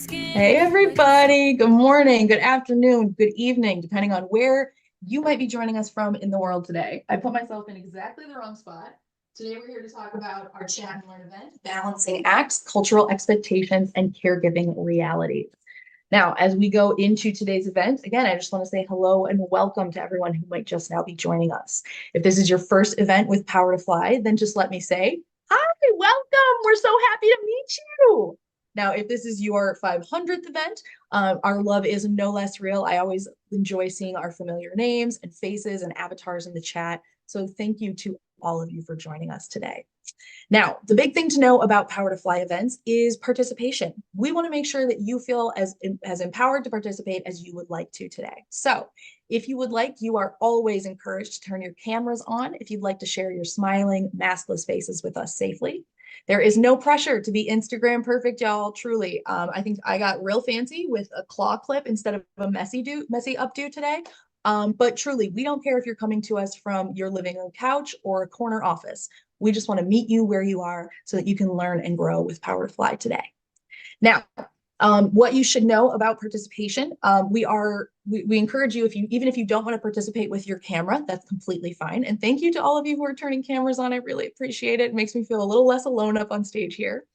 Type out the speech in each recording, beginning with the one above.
Hey, everybody. Good morning, good afternoon, good evening, depending on where you might be joining us from in the world today. I put myself in exactly the wrong spot. Today, we're here to talk about our Chat and Learn event, Balancing Acts, Cultural Expectations, and Caregiving Realities. Now, as we go into today's event, again, I just want to say hello and welcome to everyone who might just now be joining us. If this is your first event with Power to Fly, then just let me say, hi, welcome. We're so happy to meet you. Now, if this is your 500th event, our love is no less real. I always enjoy seeing our familiar names and faces and avatars in the chat. So thank you to all of you for joining us today. Now, the big thing to know about Power to Fly events is participation. We want to make sure that you feel as empowered to participate as you would like to today. So if you would like, you are always encouraged to turn your cameras on if you'd like to share your smiling, maskless faces with us safely. There is no pressure to be Instagram perfect, y'all, truly. I think I got real fancy with a claw clip instead of a messy updo today. But truly, we don't care if you're coming to us from your living room couch or a corner office. We just want to meet you where you are so that you can learn and grow with Power to Fly today. Now, what you should know about participation, we encourage you, even if you don't want to participate with your camera, that's completely fine. And thank you to all of you who are turning cameras on. I really appreciate it. It makes me feel a little less alone up on stage here.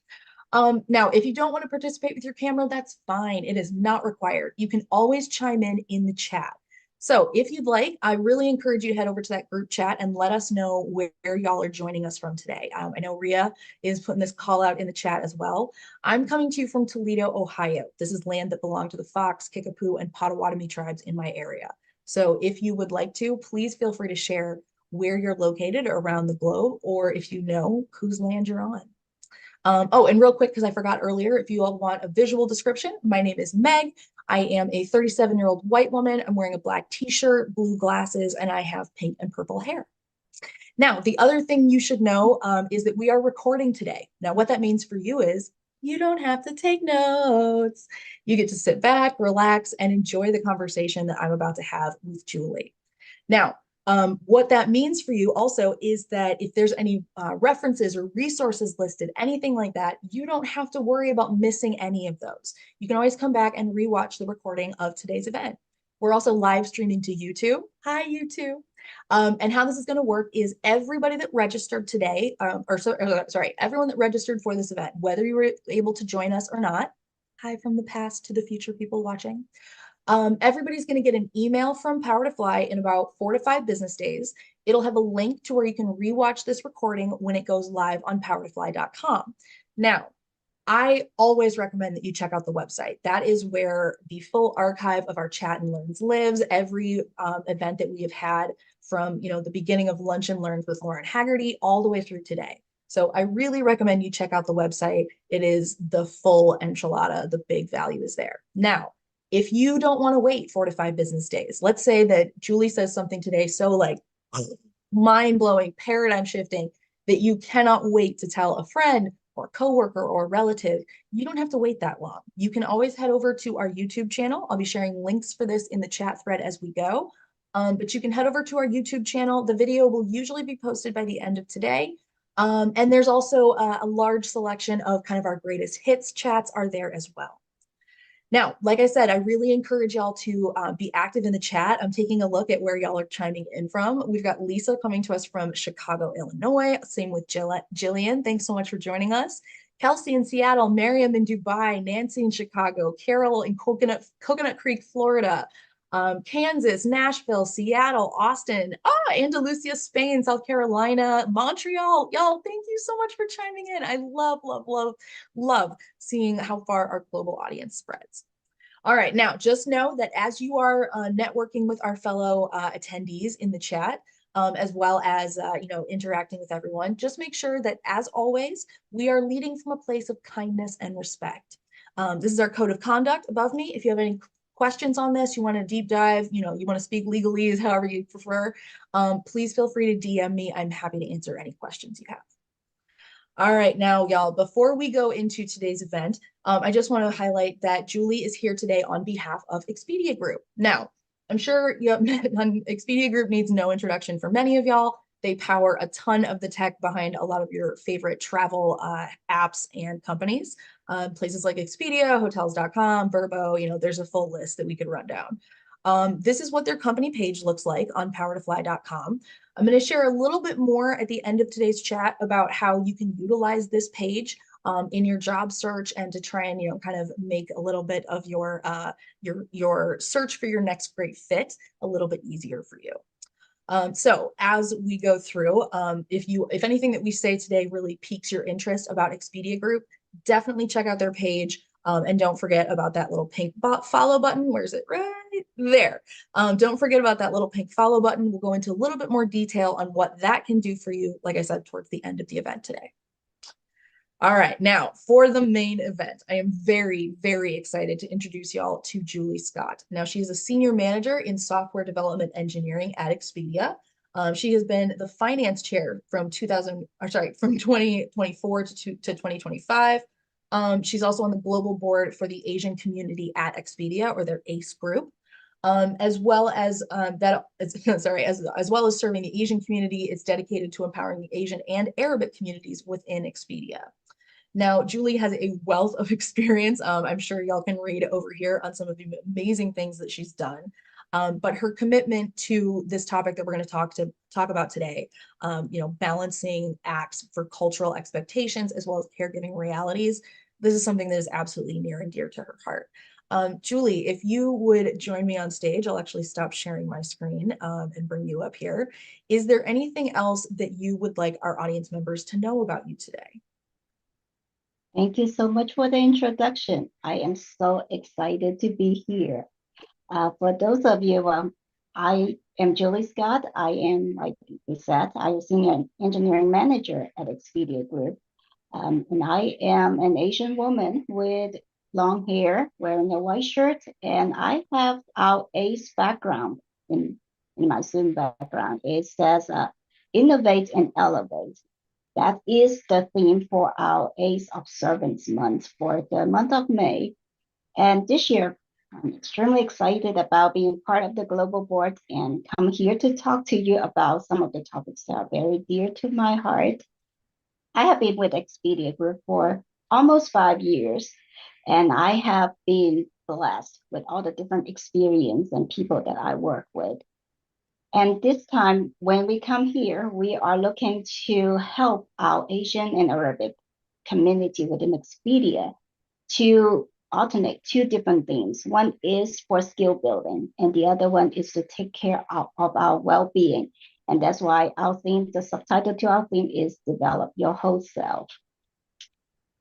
Now, if you don't want to participate with your camera, that's fine. It is not required. You can always chime in the chat. So if you'd like, I really encourage you to head over to that group chat and let us know where y'all are joining us from today. I know Ria is putting this call out in the chat as well. I'm coming to you from Toledo, Ohio. This is land that belonged to the Fox, Kickapoo, and Potawatomi tribes in my area. So if you would like to, please feel free to share where you're located around the globe, or if you know whose land you're on. Oh, and real quick, because I forgot earlier, if you all want a visual description, my name is Meg. I am a 37-year-old white woman. I'm wearing a black t-shirt, blue glasses, and I have pink and purple hair. Now, the other thing you should know is that we are recording today. Now, what that means for you is you don't have to take notes. You get to sit back, relax, and enjoy the conversation that I'm about to have with Julie. Now, what that means for you also is that if there's any references or resources listed, anything like that, you don't have to worry about missing any of those. You can always come back and rewatch the recording of today's event. We're also live streaming to YouTube. Hi, YouTube. And how this is going to work is everybody that registered today, everyone that registered for this event, whether you were able to join us or not, hi from the past to the future people watching, everybody's going to get an email from Power to Fly in about 4 to 5 business days. It'll have a link to where you can rewatch this recording when it goes live on powertofly.com. Now, I always recommend that you check out the website. That is where the full archive of our Chat and Learns lives. Every event that we have had from the beginning of Lunch and Learns with Lauren Haggerty all the way through today. So I really recommend you check out the website. It is the full enchilada. The big value is there. Now, if you don't want to wait 4 to 5 business days, let's say that Julie says something today so like mind-blowing, paradigm shifting that you cannot wait to tell a friend or coworker or relative, you don't have to wait that long. You can always head over to our YouTube channel. I'll be sharing links for this in the chat thread as we go. But you can head over to our YouTube channel. The video will usually be posted by the end of today. And there's also a large selection of kind of our greatest hits chats are there as well. Now, like I said, I really encourage y'all to be active in the chat. I'm taking a look at where y'all are chiming in from. We've got Lisa coming to us from Chicago, Illinois. Same with Jillian. Thanks so much for joining us. Kelsey in Seattle, Miriam in Dubai, Nancy in Chicago, Carol in Coconut Creek, Florida, Kansas, Nashville, Seattle, Austin, Andalusia, Spain, South Carolina, Montreal. Y'all, thank you so much for chiming in. I love, love, love, love seeing how far our global audience spreads. All right, now just know that as you are networking with our fellow attendees in the chat, as well as interacting with everyone, just make sure that, as always, we are leading from a place of kindness and respect. This is our code of conduct above me. If you have any questions on this, you want to deep dive, you want to speak legalese, however you prefer, please feel free to DM me. I'm happy to answer any questions you have. All right, now, y'all, before we go into today's event, I just want to highlight that Julie is here today on behalf of Expedia Group. Now, I'm sure Expedia Group needs no introduction for many of y'all. They power a ton of the tech behind a lot of your favorite travel apps and companies. Places like Expedia, hotels.com, Vrbo, there's a full list that we could run down. This is what their company page looks like on powertofly.com. I'm going to share a little bit more at the end of today's chat about how you can utilize this page in your job search and to try and kind of make a little bit of your search for your next great fit a little bit easier for you. So as we go through, if anything that we say today really piques your interest about Expedia Group, definitely check out their page. And don't forget about that little pink follow button. Where is it? Right there. Don't forget about that little pink follow button. We'll go into a little bit more detail on what that can do for you, like I said, towards the end of the event today. All right, now for the main event, I am very, very excited to introduce y'all to Julie Scott. Now, she is a senior manager in software development engineering at Expedia. She has been the finance chair from 2024 to 2025. She's also on the global board for the Asian community at Expedia, or their ACE group. As well as as well as serving the Asian community, it's dedicated to empowering the Asian and Arabic communities within Expedia. Now, Julie has a wealth of experience. I'm sure y'all can read over here on some of the amazing things that she's done. But her commitment to this topic that we're going to talk about today, balancing acts for cultural expectations as well as caregiving realities, this is something that is absolutely near and dear to her heart. Julie, if you would join me on stage, I'll actually stop sharing my screen and bring you up here. Is there anything else that you would like our audience members to know about you today? Thank you so much for the introduction. I am so excited to be here. For those of you, I am Julie Scott. I am, like you said, I am senior engineering manager at Expedia Group. And I am an Asian woman with long hair, wearing a white shirt, and I have our ACE background in my student background. It says innovate and elevate. That is the theme for our ACE Observance Month for the month of May. And this year, I'm extremely excited about being part of the global board and come here to talk to you about some of the topics that are very dear to my heart. I have been with Expedia Group for almost 5 years, and I have been blessed with all the different experience and people that I work with. And this time, when we come here, we are looking to help our Asian and Arabic community within Expedia to alternate two different things. One is for skill building, and the other one is to take care of our well-being. And that's why our theme, the subtitle to our theme is Develop Your Whole Self.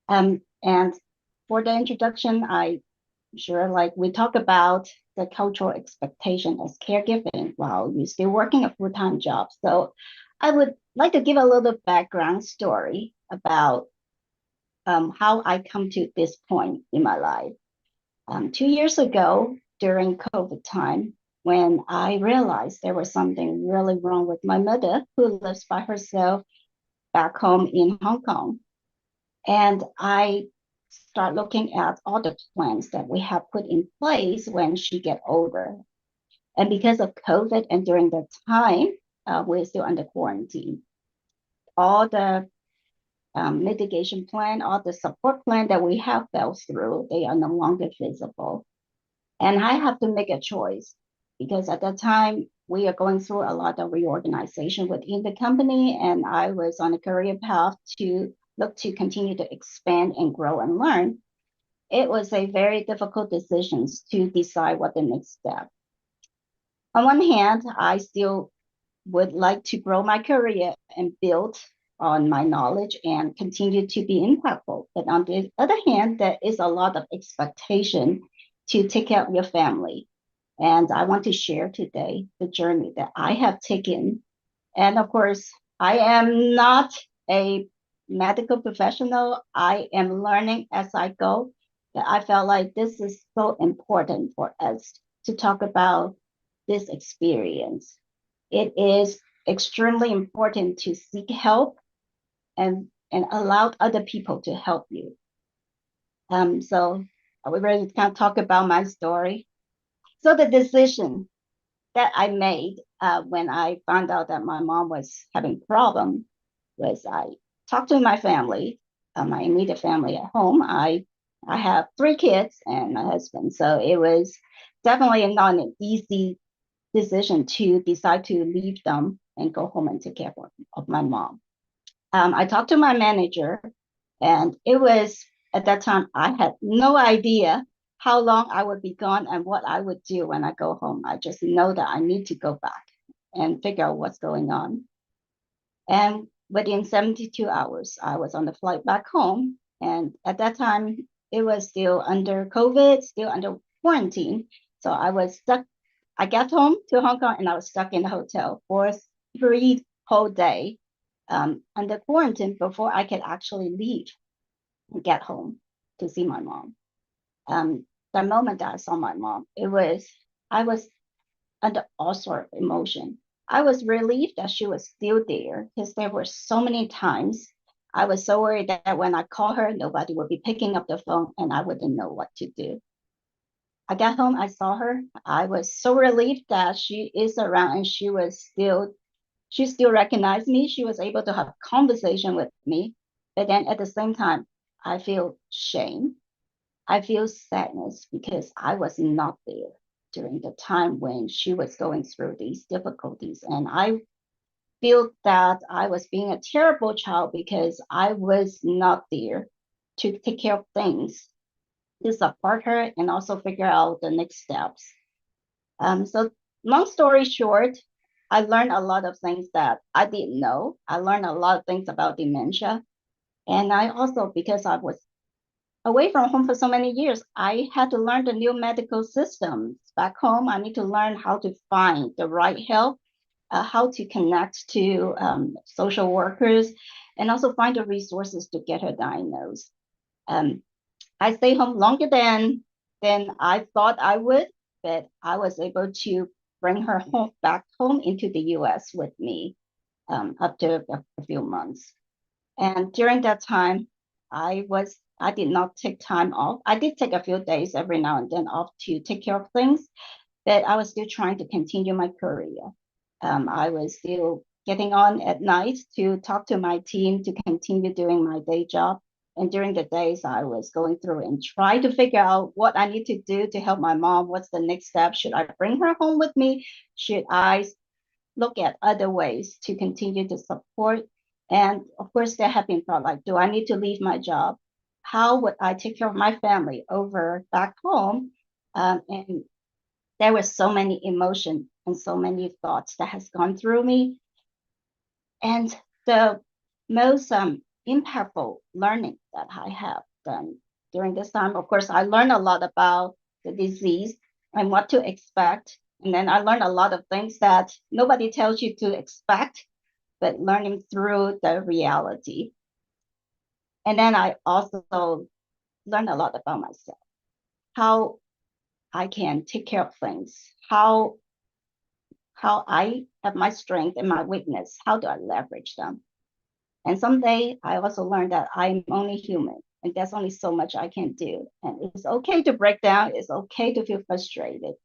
And for the introduction, I sure, like we talk about the cultural expectation as caregiving while you're still working a full-time job. So I would like to give a little background story about how I come to this point in my life. 2 years ago, during COVID time, when I realized there was something really wrong with my mother, who lives by herself back home in Hong Kong. And I start looking at all the plans that we have put in place when she get older. And because of COVID and during that time, we're still under quarantine. All the mitigation plan, all the support plan that we have fell through, they are no longer feasible. And I have to make a choice because at that time, we are going through a lot of reorganization within the company, and I was on a career path to look to continue to expand and grow and learn. It was a very difficult decision to decide what the next step. On one hand, I still would like to grow my career and build on my knowledge and continue to be impactful. But on the other hand, there is a lot of expectation to take care of your family. And I want to share today the journey that I have taken. And of course, I am not a medical professional. I am learning as I go. But I felt like this is so important for us to talk about this experience. It is extremely important to seek help and allow other people to help you. So are we ready to kind of talk about my story? So the decision that I made when I found out that my mom was having problem was I talked to my family, my immediate family at home. I have three kids and my husband, so it was definitely not an easy decision to decide to leave them and go home and take care of my mom. I talked to my manager, and it was at that time I had no idea how long I would be gone and what I would do when I go home. I just know that I need to go back and figure out what's going on. And within 72 hours, I was on the flight back home. And at that time, it was still under COVID, still under quarantine. So I was stuck. I got home to Hong Kong and I was stuck in the hotel for 3 whole days under quarantine before I could actually leave and get home to see my mom. The moment that I saw my mom, I was under all sort of emotion. I was relieved that she was still there because there were so many times I was so worried that when I call her, nobody would be picking up the phone and I wouldn't know what to do. I got home, I saw her. I was so relieved that she is around and she still recognized me. She was able to have conversation with me. But then at the same time, I feel shame. I feel sadness because I was not there during the time when she was going through these difficulties. And I feel that I was being a terrible child because I was not there to take care of things, to support her and also figure out the next steps. So long story short, I learned a lot of things that I didn't know. I learned a lot of things about dementia. And I also, because I was away from home for so many years, I had to learn the new medical systems. Back home, I need to learn how to find the right help, how to connect to social workers, and also find the resources to get her diagnosed. Um, I stayed home longer than I thought I would, but I was able to bring her home back home into the U.S. with me after a few months. And during that time, I did not take time off. I did take a few days every now and then off to take care of things, but I was still trying to continue my career. I was still getting on at night to talk to my team to continue doing my day job. And during the days, I was going through and try to figure out what I need to do to help my mom. What's the next step? Should I bring her home with me? Should I look at other ways to continue to support? And of course, there have been thought like, do I need to leave my job? How would I take care of my family over back home? And there were so many emotions and so many thoughts that has gone through me. And the most impactful learning that I have done during this time, of course, I learned a lot about the disease and what to expect. And then I learned a lot of things that nobody tells you to expect, but learning through the reality. And then I also learned a lot about myself, how I can take care of things, how I have my strength and my weakness, how do I leverage them? And someday I also learned that I'm only human and there's only so much I can do. And it's okay to break down, it's okay to feel frustrated.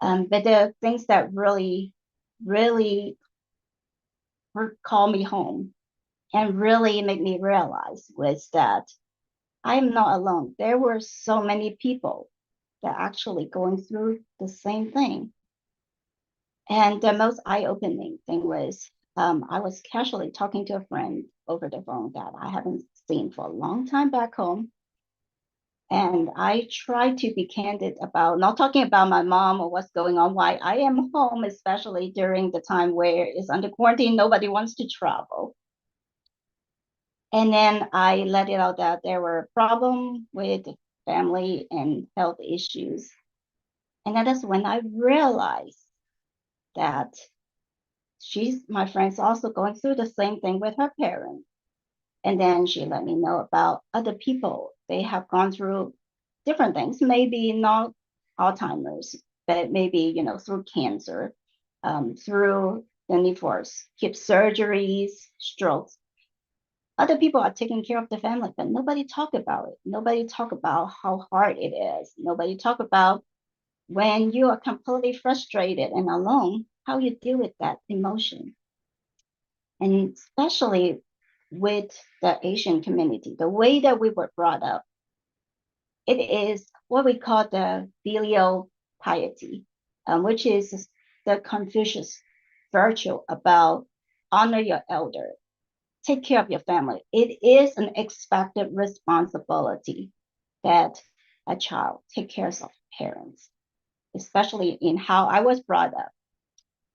But the things that really call me home and really make me realize was that I'm not alone. There were so many people that actually going through the same thing. And the most eye-opening thing was I was casually talking to a friend over the phone that I haven't seen for a long time back home. And I tried to be candid about not talking about my mom or what's going on, why I am home, especially during the time where it's under quarantine, nobody wants to travel. And then I let it out that there were problems with family and health issues. And that is when I realized that my friend's also going through the same thing with her parents. And then she let me know about other people. They have gone through different things, maybe not Alzheimer's, but maybe, through cancer, through the need for hip surgeries, strokes. Other people are taking care of the family, but nobody talk about it. Nobody talk about how hard it is. Nobody talk about when you are completely frustrated and alone, how you deal with that emotion. And especially with the Asian community, the way that we were brought up, it is what we call the filial piety, which is the Confucius virtue about honor your elder, take care of your family. It is an expected responsibility that a child take care of parents, especially in how I was brought up.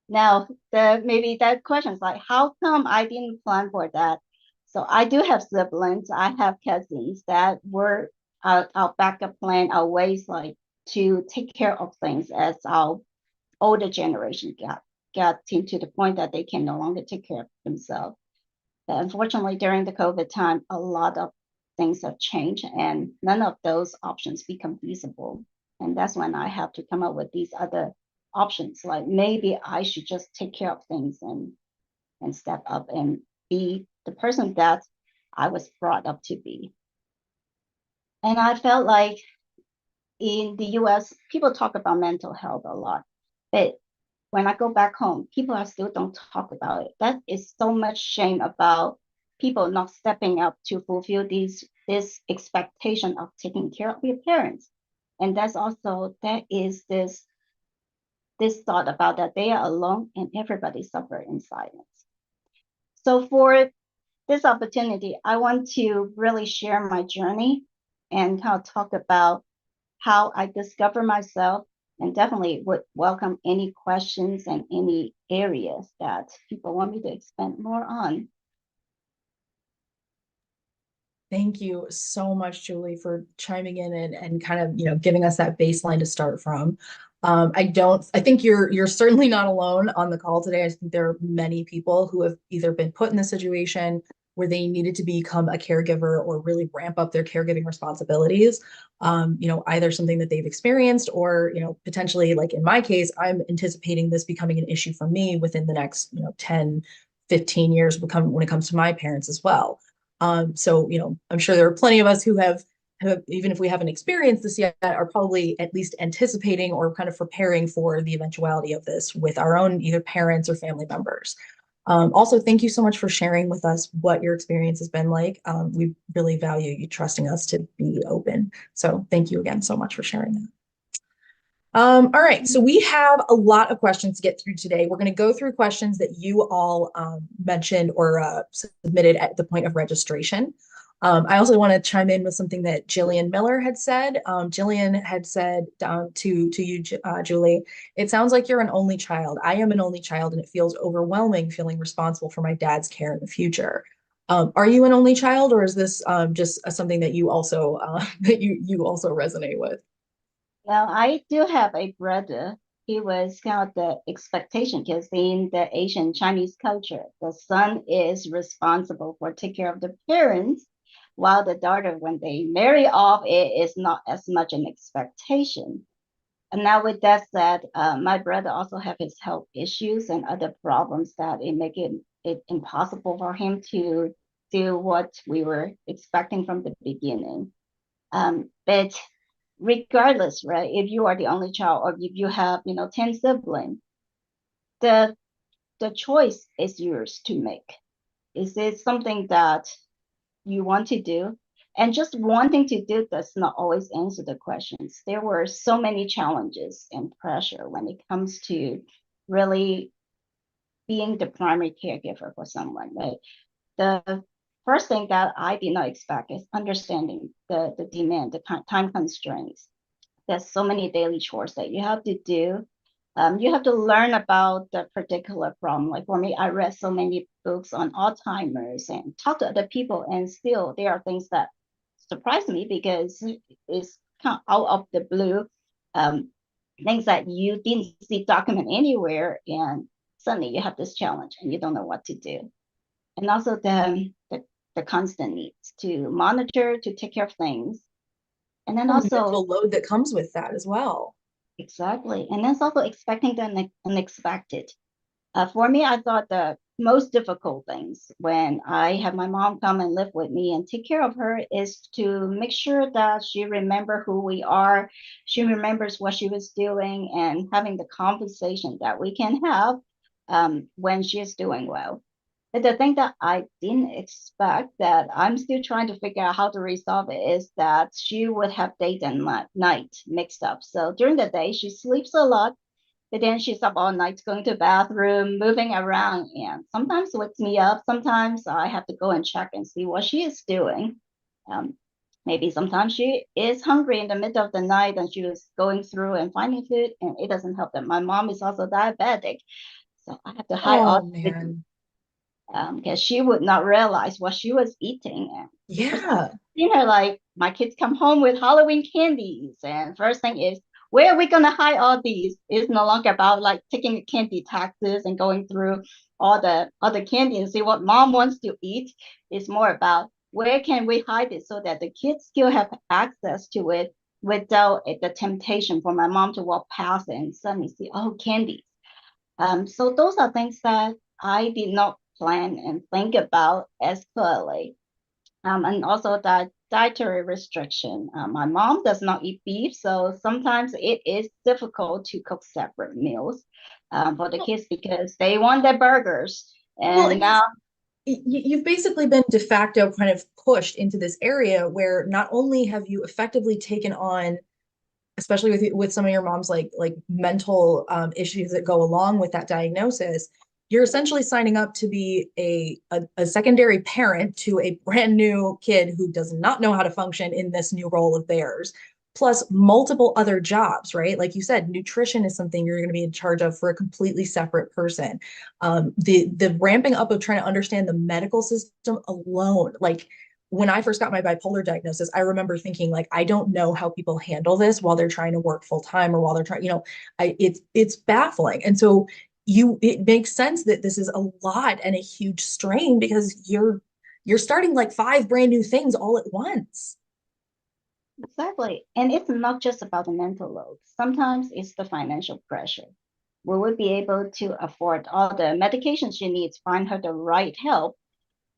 Now, maybe that question is like, how come I didn't plan for that? So I do have siblings. I have cousins that were our backup plan, our ways like to take care of things as our older generation got into the point that they can no longer take care of themselves. But unfortunately, during the COVID time, a lot of things have changed and none of those options become feasible. And that's when I have to come up with these other options. Like maybe I should just take care of things and step up and be the person that I was brought up to be. And I felt like in the US, people talk about mental health a lot, but when I go back home, people are still don't talk about it. That is so much shame about people not stepping up to fulfill this expectation of taking care of your parents. And that's also there is this thought about that they are alone and everybody suffer in silence. So for this opportunity, I want to really share my journey and kind of talk about how I discover myself, and definitely would welcome any questions and any areas that people want me to expand more on. Thank you so much, Julie, for chiming in and kind of, giving us that baseline to start from. I think you're certainly not alone on the call today. I think there are many people who have either been put in this situation where they needed to become a caregiver or really ramp up their caregiving responsibilities. Either something that they've experienced or, potentially like in my case, I'm anticipating this becoming an issue for me within the next, 10, 15 years when it comes to my parents as well. So, I'm sure there are plenty of us who have, even if we haven't experienced this yet, are probably at least anticipating or kind of preparing for the eventuality of this with our own either parents or family members. Also, thank you so much for sharing with us what your experience has been like. We really value you trusting us to be open. So thank you again so much for sharing that. All right, so we have a lot of questions to get through today. We're going to go through questions that you all mentioned or submitted at the point of registration. I also want to chime in with something that Jillian Miller had said. Jillian had said to you, Julie, it sounds like you're an only child. I am an only child, and it feels overwhelming feeling responsible for my dad's care in the future. Are you an only child, or is this just something that you also that you also resonate with? Well, I do have a brother. He was kind of the expectation because in the Asian Chinese culture, the son is responsible for take care of the parents, while the daughter, when they marry off, it is not as much an expectation. And now with that said, my brother also have his health issues and other problems that it make it impossible for him to do what we were expecting from the beginning. But regardless, right, if you are the only child or if you have, 10 siblings, the the choice is yours to make. Is it something that you want to do? And just wanting to do does not always answer the questions. There were so many challenges and pressure when it comes to really being the primary caregiver for someone, right? The first thing that I did not expect is understanding the demand, the time constraints. There's so many daily chores that you have to do. You have to learn about the particular problem. Like for me, I read so many books on Alzheimer's and talk to other people, and still there are things that surprise me because it's kind of out of the blue. Um, Things that you didn't see document anywhere, and suddenly you have this challenge and you don't know what to do. And also the constant needs to monitor, to take care of things. And then The also mental load that comes with that as well. exactly. And that's also expecting the unexpected. For me, I thought the most difficult things when I have my mom come and live with me and take care of her is to make sure that she remember who we are, she remembers what she was doing, and having the conversation that we can have when she's doing well. But the thing that I didn't expect that I'm still trying to figure out how to resolve it is that she would have day and night mixed up. So during the day, she sleeps a lot, but then she's up all night going to the bathroom, moving around, and sometimes wakes me up. Sometimes I have to go and check and see what she is doing. Um, Maybe sometimes she is hungry in the middle of the night and she was going through and finding food, and it doesn't help that my mom is also diabetic. So I have to hide all Oh the man. because she would not realize what she was eating. And first I've Yeah. seen her like my kids come home with Halloween candies, and first thing is where are we gonna hide all these? It's no longer about like taking candy taxes and going through all the other candy and see what mom wants to eat. It's more about where can we hide it so that the kids still have access to it without the temptation for my mom to walk past and suddenly see, oh, candy. So those are things that I did not plan and think about as clearly. And also that dietary restriction. My mom does not eat beef, so sometimes it is difficult to cook separate meals for the Well, kids because they want their burgers. well, And and now, you've basically been de facto kind of pushed into this area where not only have you effectively taken on, especially with some of your mom's like mental issues that go along with that diagnosis, you're essentially signing up to be a secondary parent to a brand new kid who does not know how to function in this new role of theirs, plus multiple other jobs, right? Like you said, nutrition is something you're going to be in charge of for a completely separate person. The ramping up of trying to understand the medical system alone, like when I first got my bipolar diagnosis, I remember thinking like, I don't know how people handle this while they're trying to work full time or while they're trying, it's baffling. And so it makes sense that this is a lot and a huge strain because you're starting like five brand new things all at once. exactly. And it's not just about the mental load. Sometimes it's the financial pressure. Will we be able to afford all the medications she needs, find her the right help?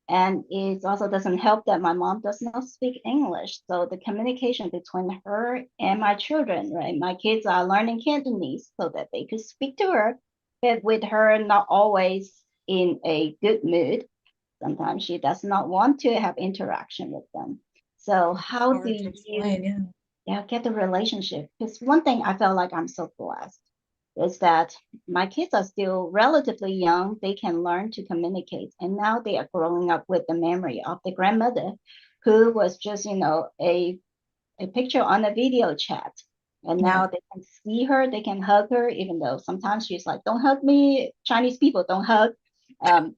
And it also doesn't help that my mom does not speak English. So the communication between her and my children, right? My kids are learning Cantonese so that they could speak to her, but with her not always in a good mood. Sometimes she does not want to have interaction with them. So how do Hard to you explain, yeah. get the relationship? Because one thing I felt like I'm so blessed is that my kids are still relatively young. They can learn to communicate. And now they are growing up with the memory of the grandmother who was just, a picture on a video chat. And Yeah. now they can see her, they can hug her, even though sometimes she's like, don't hug me. Chinese people don't hug. Um,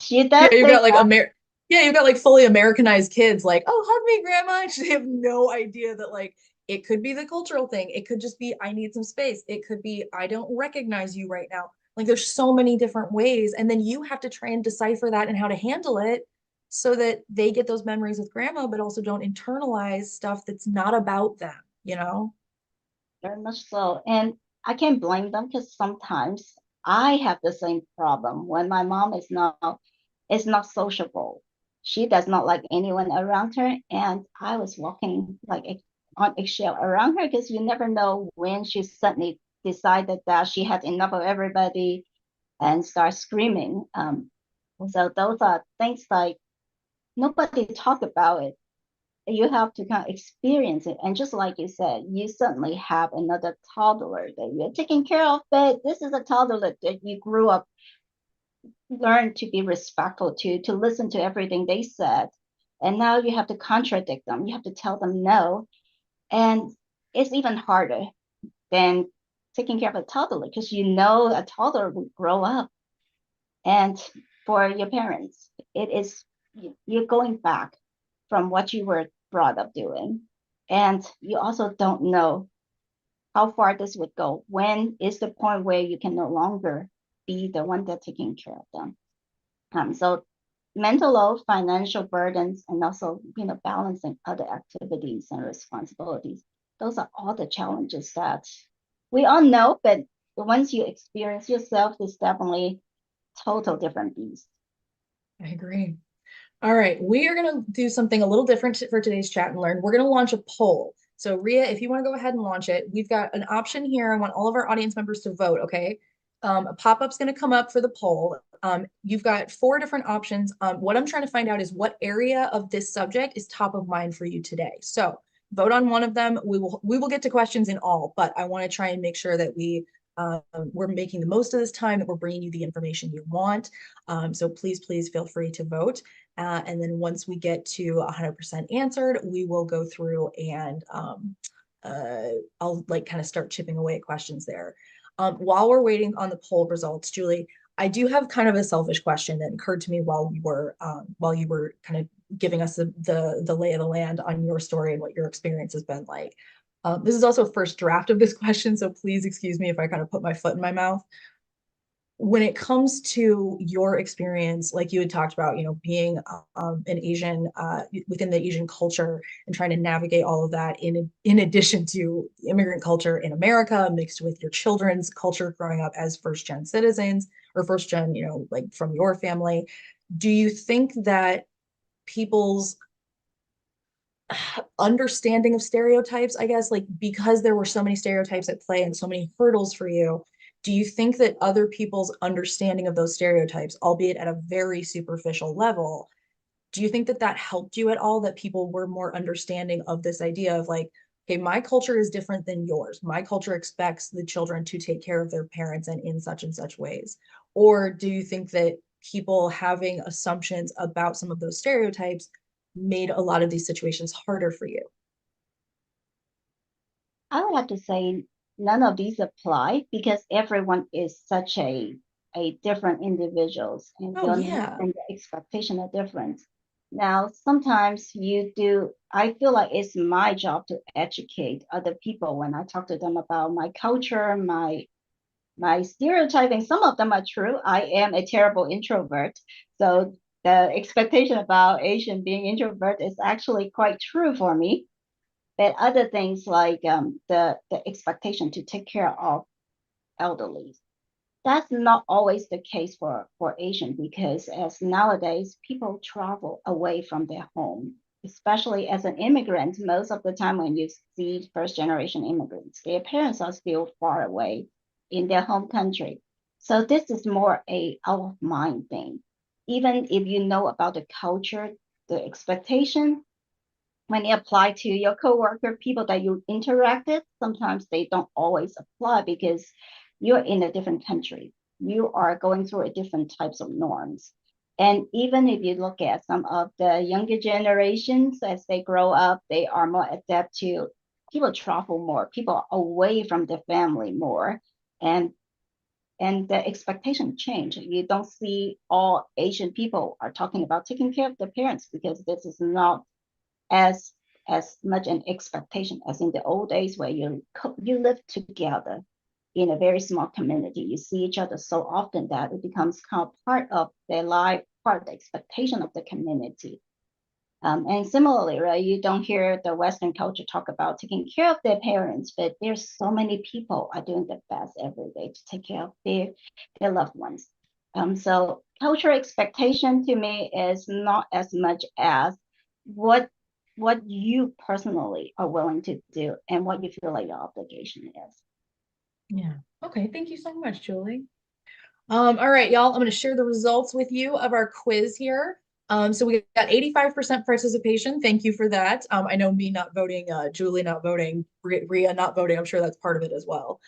she Yeah, does you've say got like that. yeah, you've got like fully Americanized kids like, oh, hug me, grandma. And they have no idea that like it could be the cultural thing. It could just be I need some space. It could be I don't recognize you right now. Like there's so many different ways. And then you have to try and decipher that and how to handle it so that they get those memories with grandma, but also don't internalize stuff that's not about them, you know? Very much so. And I can't blame them because sometimes I have the same problem when my mom is not sociable. She does not like anyone around her. And I was walking like on eggshell around her because you never know when she suddenly decided that she had enough of everybody and start screaming. So those are things like nobody talk about it. You have to kind of experience it. And just like you said, you suddenly have another toddler that you're taking care of, but this is a toddler that you grew up, learned to be respectful to listen to everything they said. And now you have to contradict them. You have to tell them no. And it's even harder than taking care of a toddler because you know a toddler will grow up. And for your parents, it is you're going back from what you were brought up doing. And you also don't know how far this would go. When is the point where you can no longer be the one that's taking care of them? So mental load, financial burdens, and also, balancing other activities and responsibilities. Those are all the challenges that we all know, but once you experience yourself, it's definitely total different beast. I agree. All right, we are going to do something a little different for today's chat and learn. We're going to launch a poll. So Ria, if you want to go ahead and launch it, we've got an option here. I want all of our audience members to vote, okay? A pop-up's going to come up for the poll. You've got 4 different options. What I'm trying to find out is what area of this subject is top of mind for you today. So vote on one of them. We will get to questions in all, but I want to try and make sure that we're making the most of this time, that we're bringing you the information you want. So please feel free to vote. And then once we get to 100% answered, we will go through and I'll like kind of start chipping away at questions there. While we're waiting on the poll results, Julie, I do have kind of a selfish question that occurred to me while you were kind of giving us the lay of the land on your story and what your experience has been like. This is also first draft of this question, so please excuse me if I kind of put my foot in my mouth. When it comes to your experience, like you had talked about, being an Asian within the Asian culture and trying to navigate all of that in addition to immigrant culture in America, mixed with your children's culture growing up as first gen citizens or first gen, like from your family, do you think that people's understanding of stereotypes, I guess, like because there were so many stereotypes at play and so many hurdles for you, do you think that other people's understanding of those stereotypes, albeit at a very superficial level, do you think that that helped you at all, that people were more understanding of this idea of like, okay, my culture is different than yours. My culture expects the children to take care of their parents and in such and such ways? Or do you think that people having assumptions about some of those stereotypes made a lot of these situations harder for you? I would have to say none of these apply because everyone is such a different individuals and Oh, your needs yeah. and the expectation are different. Now, sometimes I feel like it's my job to educate other people when I talk to them about my culture, my stereotyping. Some of them are true. I am a terrible introvert. So the expectation about Asian being introvert is actually quite true for me. But other things like the expectation to take care of elderly, that's not always the case for Asian because as nowadays people travel away from their home, especially as an immigrant, most of the time when you see first generation immigrants, their parents are still far away in their home country. So this is more a out of mind thing. Even if you know about the culture, the expectation, when it apply to your coworker, people that you interacted, sometimes they don't always apply because you're in a different country. You are going through a different types of norms. And even if you look at some of the younger generations, as they grow up, they are more adept to people travel more, people are away from their family more. And and the expectation change. You don't see all Asian people are talking about taking care of their parents because this is not as as much an expectation as in the old days where you live together in a very small community. You see each other so often that it becomes kind of part of their life, part of the expectation of the community. And similarly, right, you don't hear the Western culture talk about taking care of their parents, but there's so many people are doing their best every day to take care of their loved ones. So cultural expectation to me is not as much as what what you personally are willing to do and what you feel like your obligation is. Yeah. Okay. Thank you so much, Julie. All right, y'all, I'm going to share the results with you of our quiz here. So we got 85% participation. Thank you for that. I know me not voting, Julie not voting, Ria not voting. I'm sure that's part of it as well.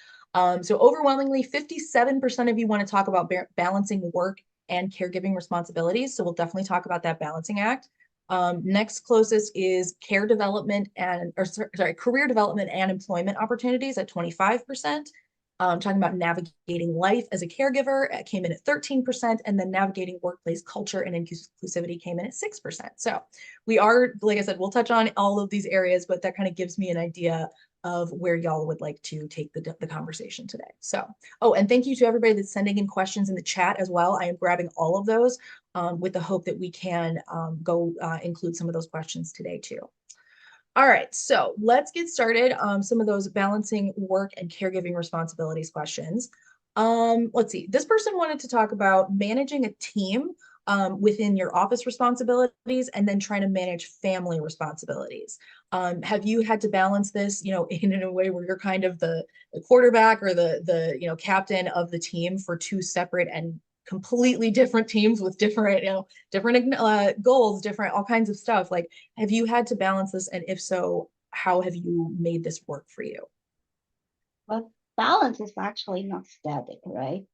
So overwhelmingly, 57% of you want to talk about balancing work and caregiving responsibilities. So we'll definitely talk about that balancing act. Next closest is care development career development and employment opportunities at 25%. Talking about navigating life as a caregiver came in at 13%, and then navigating workplace culture and inclusivity came in at 6%. So we are, like I said, we'll touch on all of these areas, but that kind of gives me an idea of where y'all would like to take the conversation today. So, oh, and thank you to everybody that's sending in questions in the chat as well. I am grabbing all of those with the hope that we can go include some of those questions today too. All right, so let's get started. Some of those balancing work and caregiving responsibilities questions. Let's see. This person wanted to talk about managing a team within your office responsibilities and then trying to manage family responsibilities. Have you had to balance this, in a way where you're kind of the quarterback or the captain of the team for two separate and completely different teams with different, different goals, different all kinds of stuff. Like, have you had to balance this? And if so, how have you made this work for you? Well, balance is actually not static, right?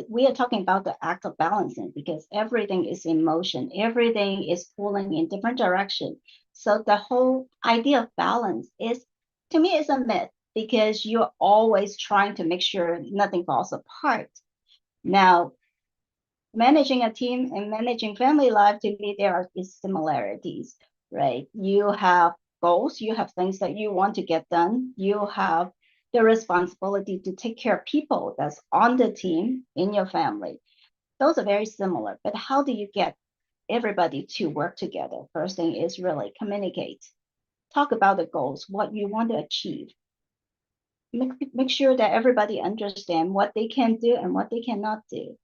We are talking about the act of balancing because everything is in motion, everything is pulling in different direction. So the whole idea of balance is, to me, is a myth because you're always trying to make sure nothing falls apart. Now, managing a team and managing family life, to me, there are similarities, right? You have goals, you have things that you want to get done, you have the responsibility to take care of people that's on the team in your family. Those are very similar, but how do you get everybody to work together? First thing is really communicate. Talk about the goals, what you want to achieve. Make sure that everybody understand what they can do and what they cannot do.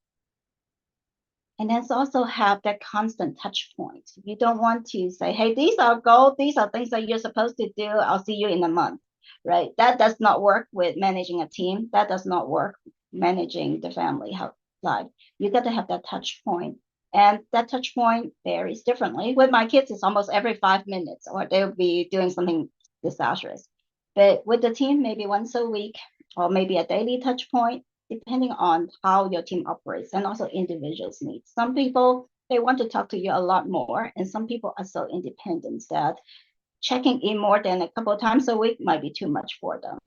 And then also have that constant touch point. You don't want to say, hey, these are goals, these are things that you're supposed to do. I'll see you in a month, right? That does not work with managing a team. That does not work managing the family life. You got to have that touch point. And that touch point varies differently. With my kids, it's almost every 5 minutes, or they'll be doing something disastrous. But with the team, maybe once a week, or maybe a daily touch point, depending on how your team operates and also individuals' needs. Some people, they want to talk to you a lot more, and some people are so independent that checking in more than a couple of times a week might be too much for them.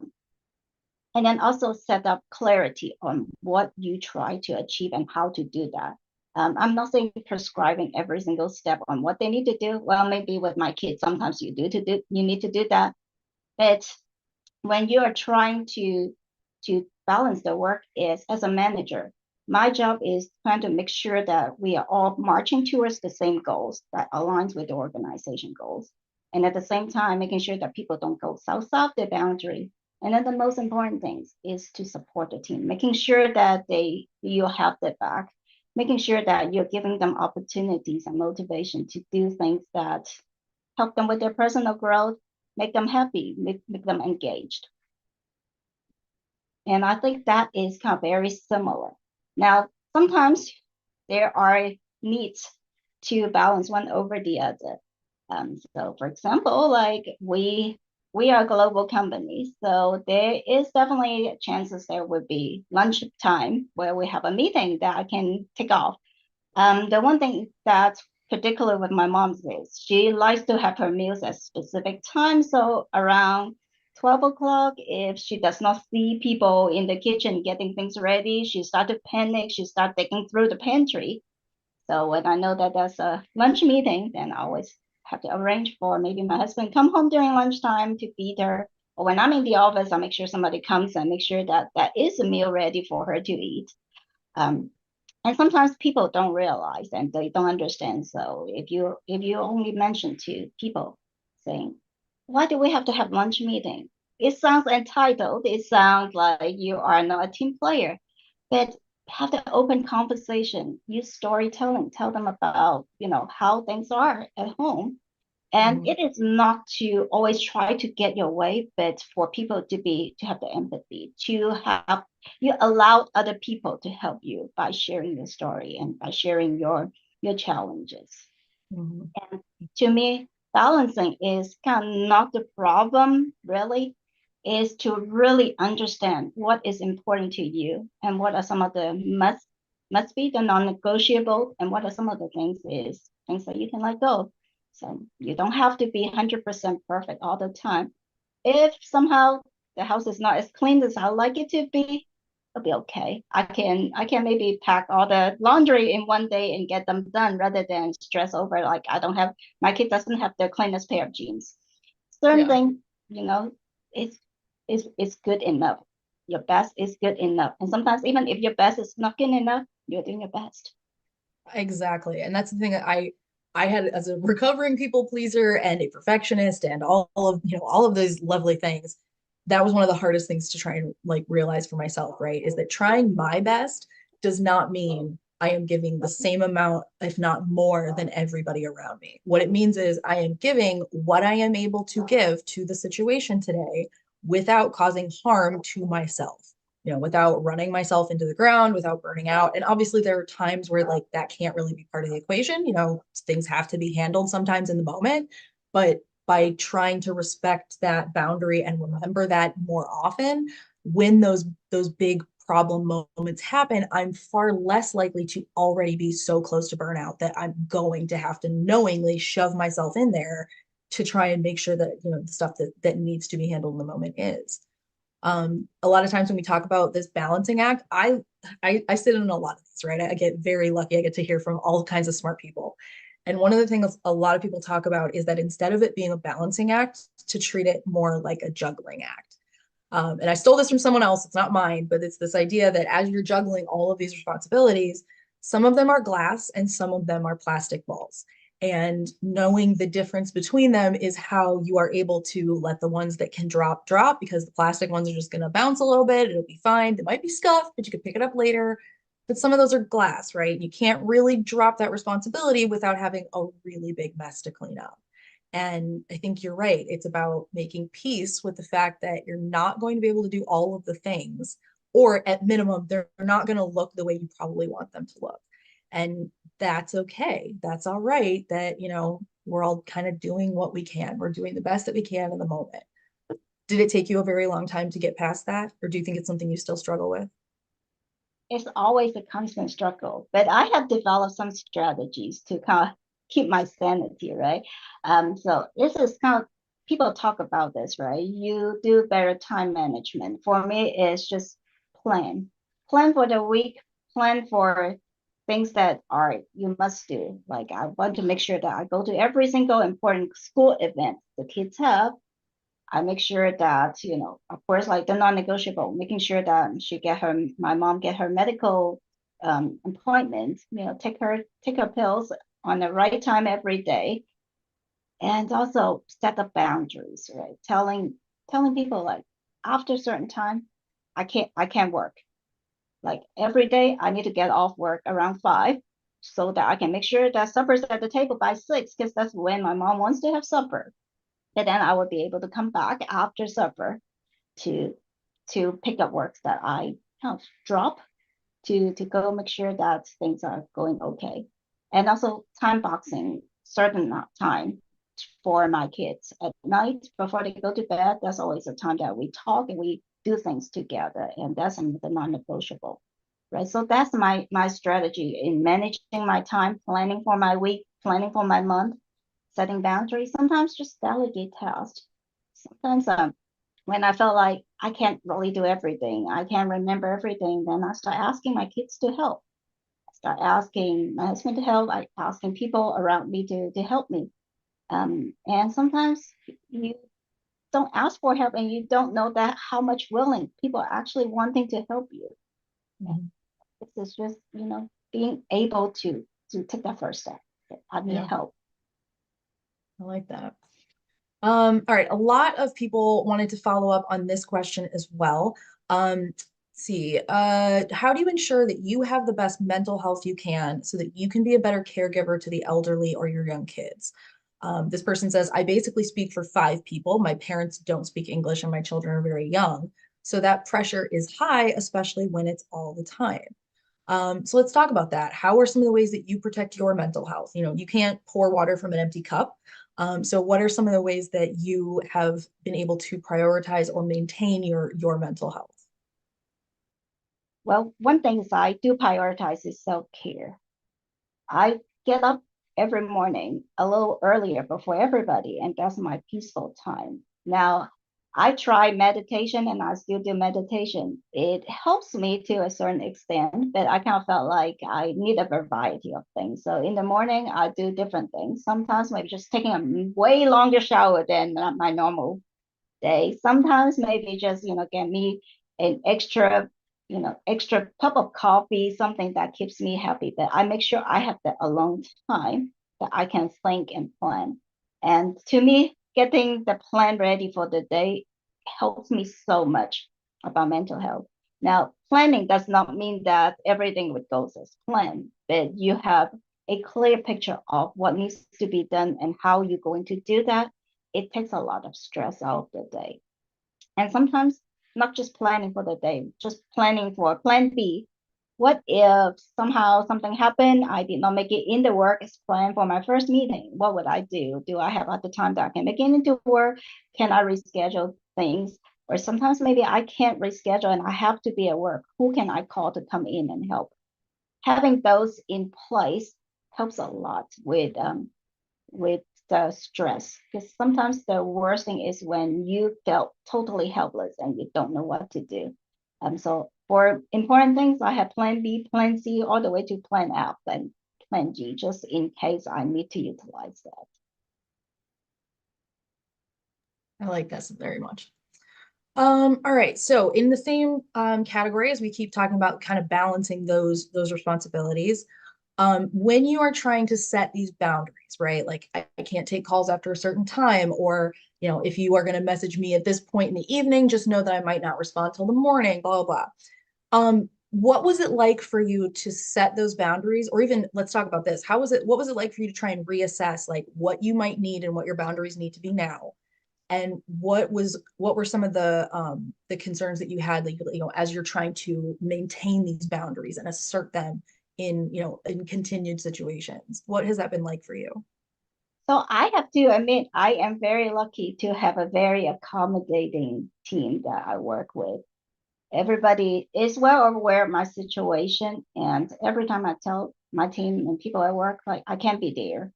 And then also set up clarity on what you try to achieve and how to do that. I'm not saying prescribing every single step on what they need to do. Well, maybe with my kids, sometimes you need to do that. But when you are trying to balance the work, is as a manager, my job is trying to make sure that we are all marching towards the same goals that aligns with the organization goals, and at the same time making sure that people don't go south the boundary. And then the most important things is to support the team, making sure that you have their back, making sure that you're giving them opportunities and motivation to do things that help them with their personal growth, make them happy, make them engaged. And I think that is kind of very similar. Now, sometimes there are needs to balance one over the other. So for example, like we are a global company, so there is definitely chances there would be lunch time where we have a meeting that I can take off. The one thing that's particular with my mom is she likes to have her meals at specific times. So around 12 o'clock, if she does not see people in the kitchen getting things ready, she start to panic. She start digging through the pantry. So when I know that there's a lunch meeting, then I always have to arrange for maybe my husband come home during lunchtime to feed her. Or when I'm in the office, I make sure somebody comes and make sure that that is a meal ready for her to eat. Um, and sometimes people don't realize and they don't understand. So if you only mention to people saying, why do we have to have lunch meeting? It sounds entitled. It sounds like you are not a team player. But have the open conversation, use storytelling, tell them about, how things are at home. And Mhm. it is not to always try to get your way, but for people to have the empathy, to have you allow other people to help you by sharing your story and by sharing your challenges. Mhm. And to me, balancing is kind of not the problem, really, is to really understand what is important to you and what are some of the must be the non-negotiable and what are some of the things that you can let go. So you don't have to be 100% perfect all the time. If somehow the house is not as clean as I like it to be, it'll be okay. I can maybe pack all the laundry in one day and get them done rather than stress over like I don't have my kid doesn't have the cleanest pair of jeans. Certain Yeah. things, you know, it's it's good enough. Your best is good enough. And sometimes even if your best is not good enough, you're doing your best. Exactly. And that's the thing that I had as a recovering people pleaser and a perfectionist and all of, all of those lovely things. that was one of the hardest things to try and like realize for myself, right? Is that trying my best does not mean I am giving the same amount, if not more, than everybody around me. What it means is I am giving what I am able to give to the situation today without causing harm to myself, without running myself into the ground, without burning out. And obviously, there are times where like that can't really be part of the equation. Things have to be handled sometimes in the moment. But by trying to respect that boundary and remember that more often, when those big problem moments happen, I'm far less likely to already be so close to burnout that I'm going to have to knowingly shove myself in there to try and make sure that the stuff that needs to be handled in the moment is. A lot of times when we talk about this balancing act, I sit in a lot of these, right? I get very lucky. I get to hear from all kinds of smart people. And one of the things a lot of people talk about is that instead of it being a balancing act, to treat it more like a juggling act. And I stole this from someone else. It's not mine, but it's this idea that as you're juggling all of these responsibilities, some of them are glass and some of them are plastic balls. And knowing the difference between them is how you are able to let the ones that can drop, because the plastic ones are just going to bounce a little bit. It'll be fine. They might be scuffed, but you can pick it up later. But some of those are glass, right? You can't really drop that responsibility without having a really big mess to clean up. And I think you're right. It's about making peace with the fact that you're not going to be able to do all of the things, or at minimum, they're not going to look the way you probably want them to look. And that's okay. That's all right that, we're all kind of doing what we can. We're doing the best that we can in the moment. Did it take you a very long time to get past that? Or do you think it's something you still struggle with? It's always a constant struggle, but I have developed some strategies to kind of keep my sanity, right? So this is kind of, people talk about this, right? You do better time management. For me, it's just plan. Plan for the week, plan for things that are you must do. Like I want to make sure that I go to every single important school event the kids have. I make sure that, of course, like the non-negotiable, making sure that my mom get her medical appointment, take her pills on the right time every day, and also set up boundaries, right? Telling people like after a certain time, I can't work. Like every day, I need to get off work around 5 so that I can make sure that supper's at the table by 6, because that's when my mom wants to have supper. And then I would be able to come back after supper to pick up works that I kind of drop to go make sure that things are going okay. And also time boxing certain time for my kids at night before they go to bed. That's always a time that we talk and we do things together, and that's the non-negotiable, right? So that's my strategy in managing my time, planning for my week, planning for my month, setting boundaries. Sometimes just delegate tasks. Sometimes when I felt like I can't really do everything, I can't remember everything, then I start asking my kids to help. I start asking my husband to help. I asking people around me to help me. And sometimes you don't ask for help and you don't know that how much willing people are actually wanting to help you. Mhm. This is just, being able to take that first step. I need Yeah, help. I like that. All right, a lot of people wanted to follow up on this question as well. Let's see, how do you ensure that you have the best mental health you can so that you can be a better caregiver to the elderly or your young kids? This person says, I basically speak for 5 people. My parents don't speak English and my children are very young. So that pressure is high, especially when it's all the time. So let's talk about that. How are some of the ways that you protect your mental health? You can't pour water from an empty cup. So what are some of the ways that you have been able to prioritize or maintain your mental health? Well, one thing is I do prioritize is self-care. I get up every morning a little earlier before everybody, and that's my peaceful time. Now, I try meditation and I still do meditation. It helps me to a certain extent, but I kind of felt like I need a variety of things. So in the morning, I do different things. Sometimes maybe just taking a way longer shower than my normal day. Sometimes maybe just, get me an extra cup of coffee, something that keeps me happy. But I make sure I have that alone time that I can think and plan. And to me, getting the plan ready for the day helps me so much about mental health. Now, planning does not mean that everything would go as planned, but you have a clear picture of what needs to be done and how you're going to do that. It takes a lot of stress out of the day. And sometimes not just planning for the day, just planning for plan B. What if somehow something happened? I did not make it in the work as planned for my first meeting. What would I do? Do I have other time that I can make it into work? Can I reschedule things? Or sometimes maybe I can't reschedule and I have to be at work. Who can I call to come in and help? Having those in place helps a lot with the stress, because sometimes the worst thing is when you felt totally helpless and you don't know what to do. So for important things, I have plan B, plan C, all the way to plan F and plan G, just in case I need to utilize that. I like this very much. All right. So in the same category as we keep talking about kind of balancing those responsibilities, when you are trying to set these boundaries, right? Like I can't take calls after a certain time, or if you are going to message me at this point in the evening, just know that I might not respond till the morning, blah, blah, blah. What was it like for you to set those boundaries? Or even let's talk about this. What was it like for you to try and reassess like what you might need and what your boundaries need to be now? And what were some of the concerns that you had, like, as you're trying to maintain these boundaries and assert them in continued situations? What has that been like for you? So I have to admit, I am very lucky to have a very accommodating team that I work with. Everybody is well aware of my situation, and every time I tell my team and people at work, like I can't be there,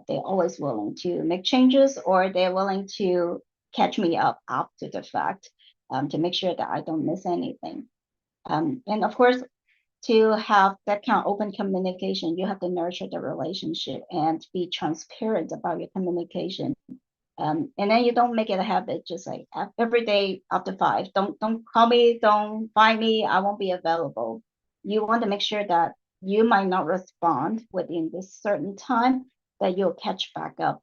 they're always willing to make changes, or they're willing to catch me up after the fact, to make sure that I don't miss anything. And of course, to have that kind of open communication, you have to nurture the relationship and be transparent about your communication. And then you don't make it a habit, just like every day after 5, don't call me, don't find me, I won't be available. You want to make sure that you might not respond within this certain time, that you'll catch back up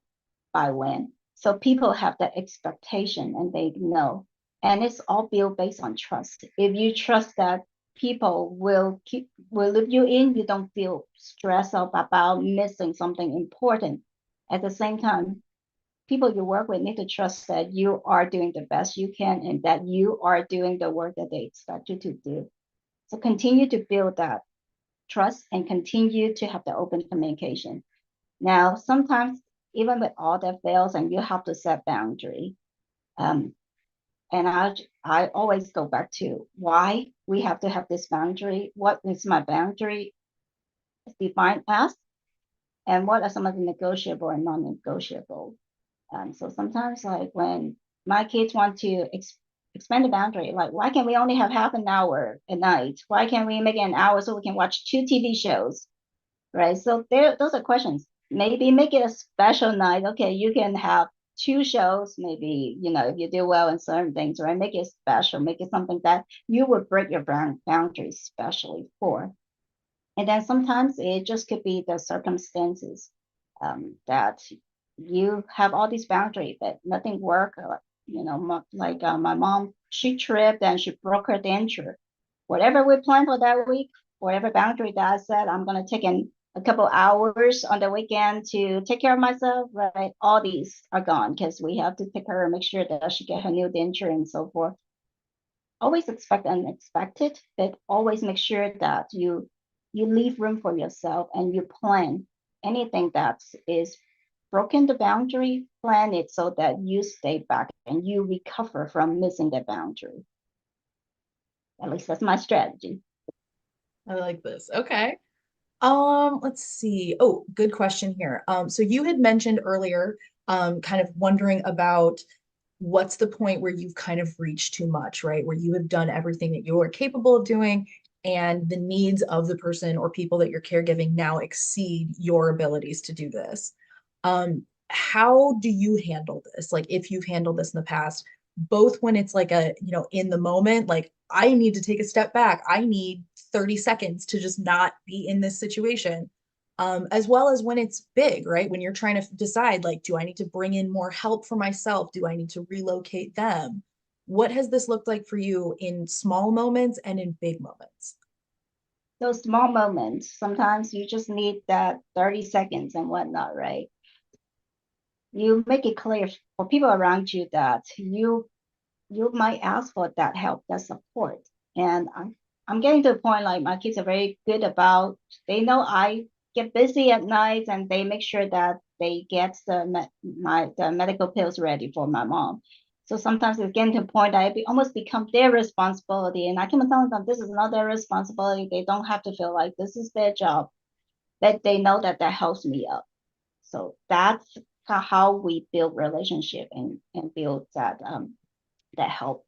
by when. So people have that expectation and they know. And it's all built based on trust. If you trust that people will leave you in, you don't feel stressed out about missing something important. At the same time, people you work with need to trust that you are doing the best you can and that you are doing the work that they expect you to do. So continue to build that trust and continue to have the open communication. Now, sometimes even with all that fails and you have to set boundary, um, and I always go back to why we have to have this boundary. What is my boundary defined as? And what are some of the negotiable and non-negotiable? So sometimes, like when my kids want to expand the boundary, like why can't we only have half an hour at night? Why can't we make it an hour so we can watch 2 TV shows, right? So those are questions. Maybe make it a special night. Okay, you can have 2 shows, maybe, if you do well in certain things, right? Make it special, make it something that you would break your boundaries specially for. And then sometimes it just could be the circumstances, that you have all these boundaries, but nothing work. My mom, she tripped and she broke her denture. Whatever we planned for that week, whatever boundary that I said, I'm going to take in a couple hours on the weekend to take care of myself, right? All these are gone because we have to take her and make sure that she get her new denture and so forth. Always expect unexpected, but always make sure that you leave room for yourself and you plan anything that is broken the boundary, plan it so that you stay back and you recover from missing the boundary. At least that's my strategy. I like this. Okay. Let's see. Oh, good question here. So you had mentioned earlier, kind of wondering about what's the point where you've kind of reached too much, right? Where you have done everything that you are capable of doing, and the needs of the person or people that you're caregiving now exceed your abilities to do this. How do you handle this? Like, if you've handled this in the past, both when it's like in the moment, like I need to take a step back. I need 30 seconds to just not be in this situation. As well as when it's big, right? When you're trying to decide, like, do I need to bring in more help for myself? Do I need to relocate them? What has this looked like for you in small moments and in big moments? Those small moments, sometimes you just need that 30 seconds and whatnot, right? You make it clear for people around you that you might ask for that help, that support. And I'm getting to a point like my kids are very good about, they know I get busy at night and they make sure that they get the medical pills ready for my mom. So sometimes it's getting to a point that it almost become their responsibility. And I keep on telling them this is not their responsibility. They don't have to feel like this is their job, that they know that that helps me up. So that's how we build relationship and build that help.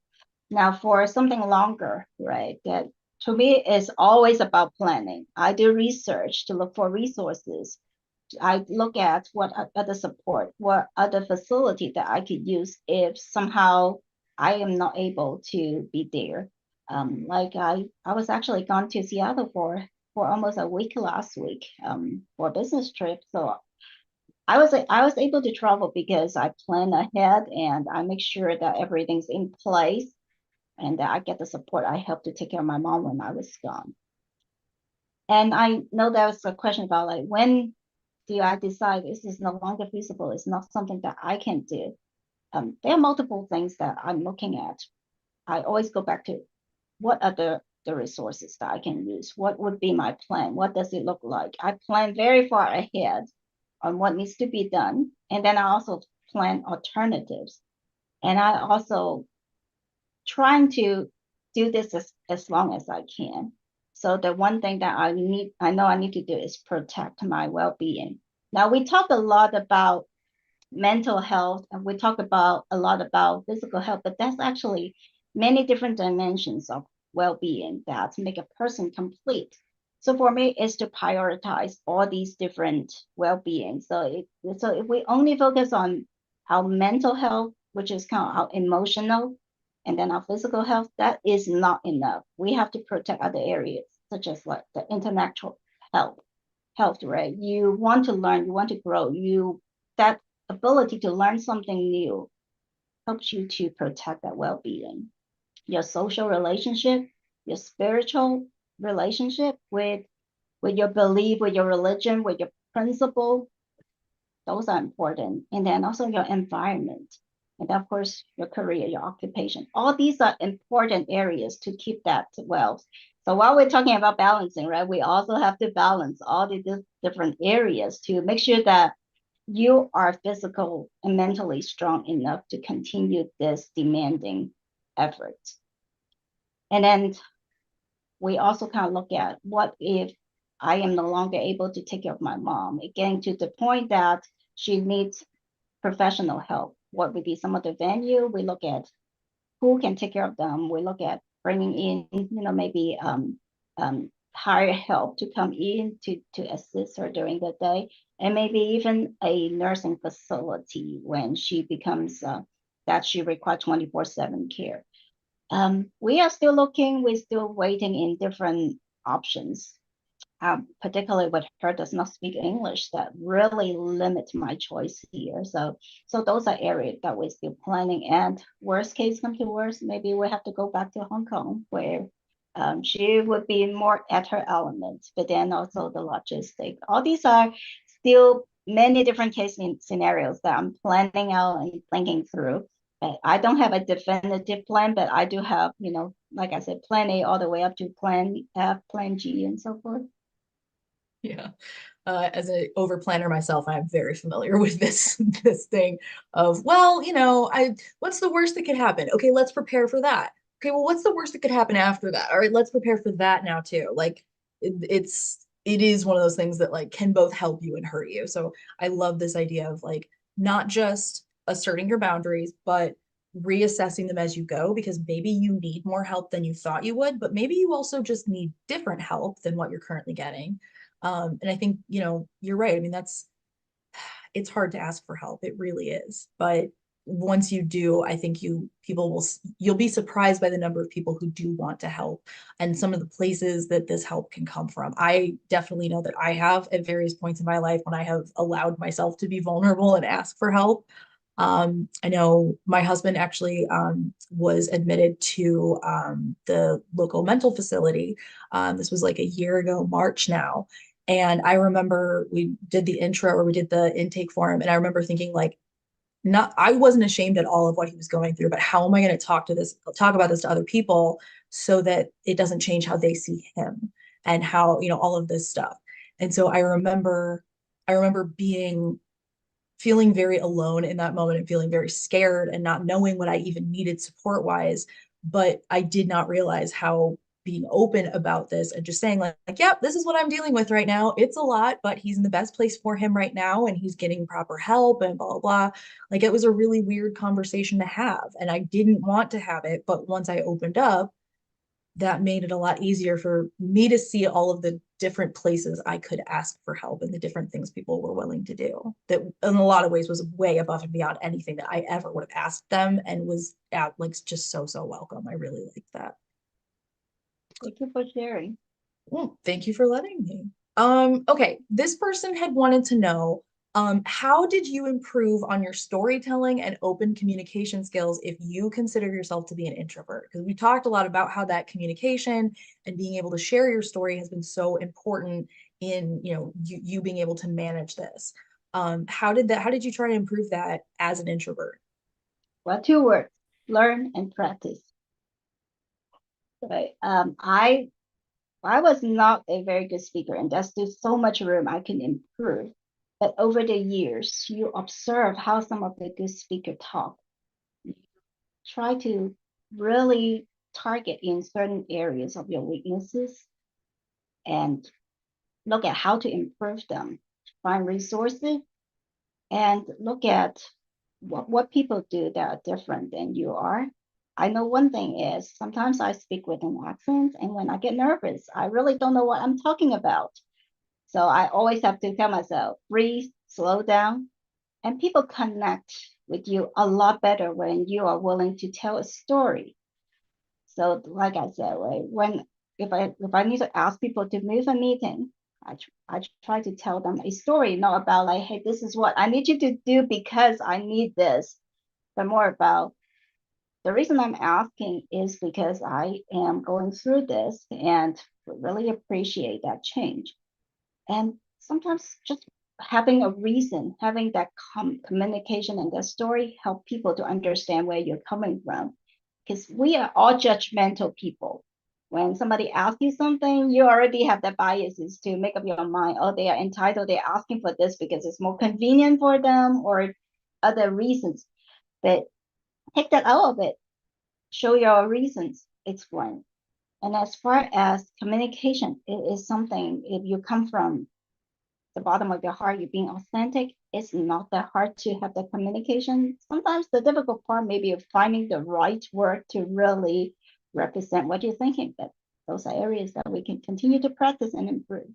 Now, for something longer, right, that to me is always about planning. I do research to look for resources. I look at what other support, what other facility that I could use if somehow I am not able to be there. Like I was actually gone to Seattle for almost a week last week for a business trip. So I was able to travel because I plan ahead and I make sure that everything's in place and that I get the support. I helped to take care of my mom when I was gone. And I know there was a question about like when do I decide this is no longer feasible? It's not something that I can do. There are multiple things that I'm looking at. I always go back to what are the resources that I can use? What would be my plan? What does it look like? I plan very far ahead on what needs to be done. And then I also plan alternatives. And I also trying to do this as long as I can. So the one thing that I know I need to do is protect my well-being. Now we talk a lot about mental health and we talk about a lot about physical health, but that's actually many different dimensions of well-being that make a person complete. So for me, is to prioritize all these different well-being. So if we only focus on our mental health, which is kind of our emotional, and then our physical health, that is not enough. We have to protect other areas, such as like the intellectual health, right? You want to learn, you want to grow, that ability to learn something new helps you to protect that well-being. Your social relationship, your spiritual relationship with your belief, with your religion, with your principle, those are important. And then also your environment. And of course, your career, your occupation. All these are important areas to keep that well. So while we're talking about balancing, right, we also have to balance all the different areas to make sure that you are physical and mentally strong enough to continue this demanding effort. And then we also kind of look at what if I am no longer able to take care of my mom, getting to the point that she needs professional help. What would be some of the venue? We look at who can take care of them. We look at bringing in, maybe hire help to come in to assist her during the day, and maybe even a nursing facility when she becomes that she requires 24/7 care. We are still looking, we're still waiting in different options, particularly with her does not speak English, that really limits my choice here. So those are areas that we're still planning. And worst case come to worst, maybe we have to go back to Hong Kong where she would be more at her element, but then also the logistic. All these are still many different case scenarios that I'm planning out and thinking through. I don't have a definitive plan, but I do have, like I said, plan A all the way up to plan F, plan G, and so forth. Yeah. As an over planner myself, I am very familiar with this thing of, well, what's the worst that could happen? Okay, let's prepare for that. Okay, well, what's the worst that could happen after that? All right, let's prepare for that now too. Like it is one of those things that like can both help you and hurt you. So I love this idea of like not just asserting your boundaries, but reassessing them as you go because maybe you need more help than you thought you would, but maybe you also just need different help than what you're currently getting. And I think, you're right. I mean, it's hard to ask for help. It really is. But once you do, I think you'll be surprised by the number of people who do want to help and some of the places that this help can come from. I definitely know that I have at various points in my life when I have allowed myself to be vulnerable and ask for help. I know my husband actually was admitted to the local mental facility. This was like a year ago, March now. And I remember we did the intro or we did the intake form, and I remember thinking like, not I wasn't ashamed at all of what he was going through, but how am I going to talk about this to other people so that it doesn't change how they see him and how, all of this stuff. And so I remember being feeling very alone in that moment and feeling very scared and not knowing what I even needed support wise. But I did not realize how being open about this and just saying like, yep, this is what I'm dealing with right now. It's a lot, but he's in the best place for him right now and he's getting proper help and blah, blah, blah. Like it was a really weird conversation to have. And I didn't want to have it. But once I opened up, that made it a lot easier for me to see all of the different places I could ask for help and the different things people were willing to do. That in a lot of ways was way above and beyond anything that I ever would have asked them and was like just so welcome. I really liked that. Thank you for sharing. Well, thank you for letting me. Okay, this person had wanted to know, how did you improve on your storytelling and open communication skills if you consider yourself to be an introvert? Because we talked a lot about how that communication and being able to share your story has been so important in, you being able to manage this. How did you try to improve that as an introvert? Well, two words: learn and practice. Right. I was not a very good speaker, and there's still so much room I can improve. But over the years, you observe how some of the good speakers talk. You try to really target in certain areas of your weaknesses and look at how to improve them. Find resources and look at what people do that are different than you are. I know one thing is sometimes I speak with an accent, and when I get nervous, I really don't know what I'm talking about. So I always have to tell myself, breathe, slow down, and people connect with you a lot better when you are willing to tell a story. So like I said, right, when if I need to ask people to move a meeting, I try to tell them a story, not about like, hey, this is what I need you to do because I need this, but more about the reason I'm asking is because I am going through this and would really appreciate that change. And sometimes just having a reason, having that communication and that story help people to understand where you're coming from. Because we are all judgmental people. When somebody asks you something, you already have the biases to make up your mind. Oh, they are entitled, they're asking for this because it's more convenient for them or other reasons. But take that out of it, show your reasons, explain. And as far as communication, it is something, if you come from the bottom of your heart, you're being authentic, it's not that hard to have the communication. Sometimes the difficult part may be finding the right word to really represent what you're thinking, but those are areas that we can continue to practice and improve.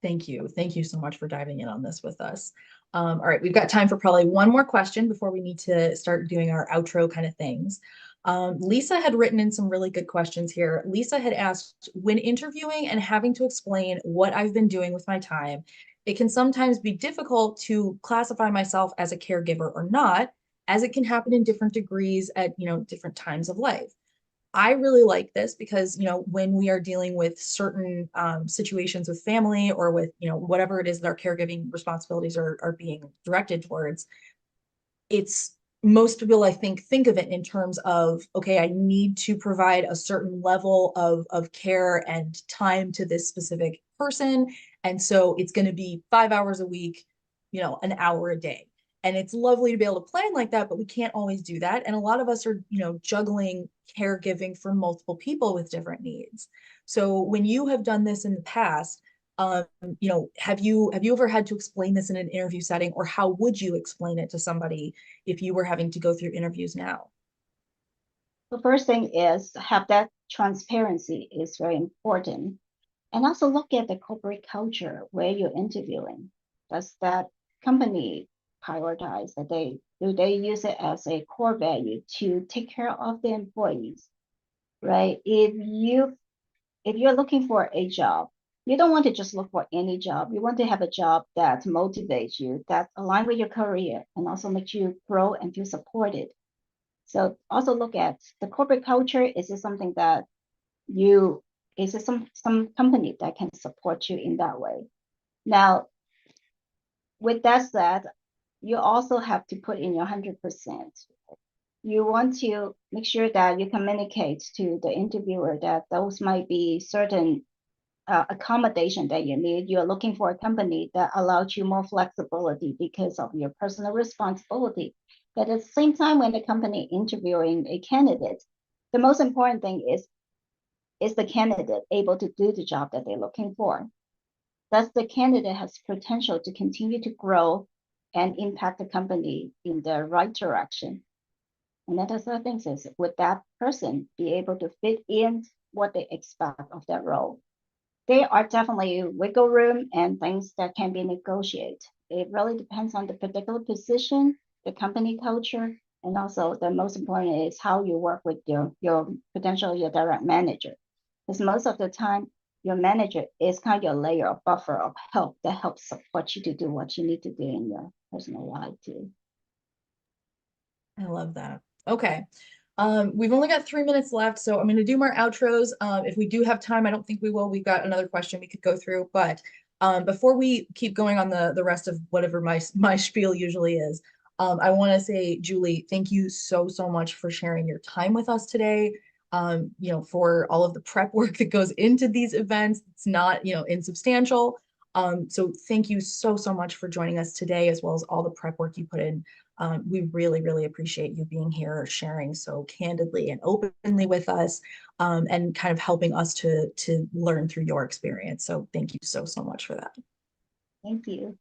Thank you. Thank you so much for diving in on this with us. All right, we've got time for probably one more question before we need to start doing our outro kind of things. Lisa had written in some really good questions here. Lisa had asked, when interviewing and having to explain what I've been doing with my time, it can sometimes be difficult to classify myself as a caregiver or not, as it can happen in different degrees at, different times of life. I really like this because, when we are dealing with certain situations with family or with, whatever it is that our caregiving responsibilities are being directed towards, it's most people I think of it in terms of, okay, I need to provide a certain level of care and time to this specific person. And so it's going to be 5 hours a week, an hour a day. And it's lovely to be able to plan like that, but we can't always do that. And a lot of us are, juggling caregiving for multiple people with different needs. So when you have done this in the past, um, have you ever had to explain this in an interview setting, or how would you explain it to somebody if you were having to go through interviews now? The first thing is have that transparency is very important. And also look at the corporate culture where you're interviewing. Does that company prioritize that do they use it as a core value to take care of the employees, right? If you're looking for a job, you don't want to just look for any job. You want to have a job that motivates you, that aligns with your career, and also makes you grow and feel supported. So also look at the corporate culture. Is it something that you, is it some company that can support you in that way? Now, with that said, you also have to put in your 100%. You want to make sure that you communicate to the interviewer that those might be certain accommodation that you need. You're looking for a company that allows you more flexibility because of your personal responsibility. But at the same time, when the company interviewing a candidate, the most important thing is the candidate able to do the job that they're looking for? Does the candidate has potential to continue to grow and impact the company in the right direction? And that is the thing is, would that person be able to fit in what they expect of that role? There are definitely wiggle room and things that can be negotiated. It really depends on the particular position, the company culture, and also the most important is how you work with your potential your direct manager. Because most of the time, your manager is kind of your layer of buffer of help that helps support you to do what you need to do in your personal life too. I love that. Okay. We've only got 3 minutes left, so I'm going to do more outros. If we do have time, I don't think we will. We've got another question we could go through, but before we keep going on the rest of whatever my spiel usually is, I want to say, Julie, thank you so much for sharing your time with us today. For all of the prep work that goes into these events, it's not, insubstantial. So thank you so much for joining us today, as well as all the prep work you put in. We really appreciate you being here, sharing so candidly and openly with us, and kind of helping us to learn through your experience. So thank you so much for that. Thank you.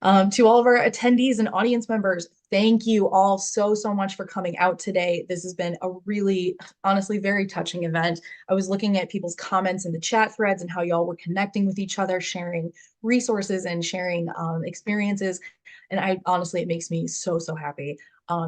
To all of our attendees and audience members, thank you all so much for coming out today. This has been a really, honestly, very touching event. I was looking at people's comments in the chat threads and how y'all were connecting with each other, sharing resources and sharing experiences. And honestly, it makes me so happy.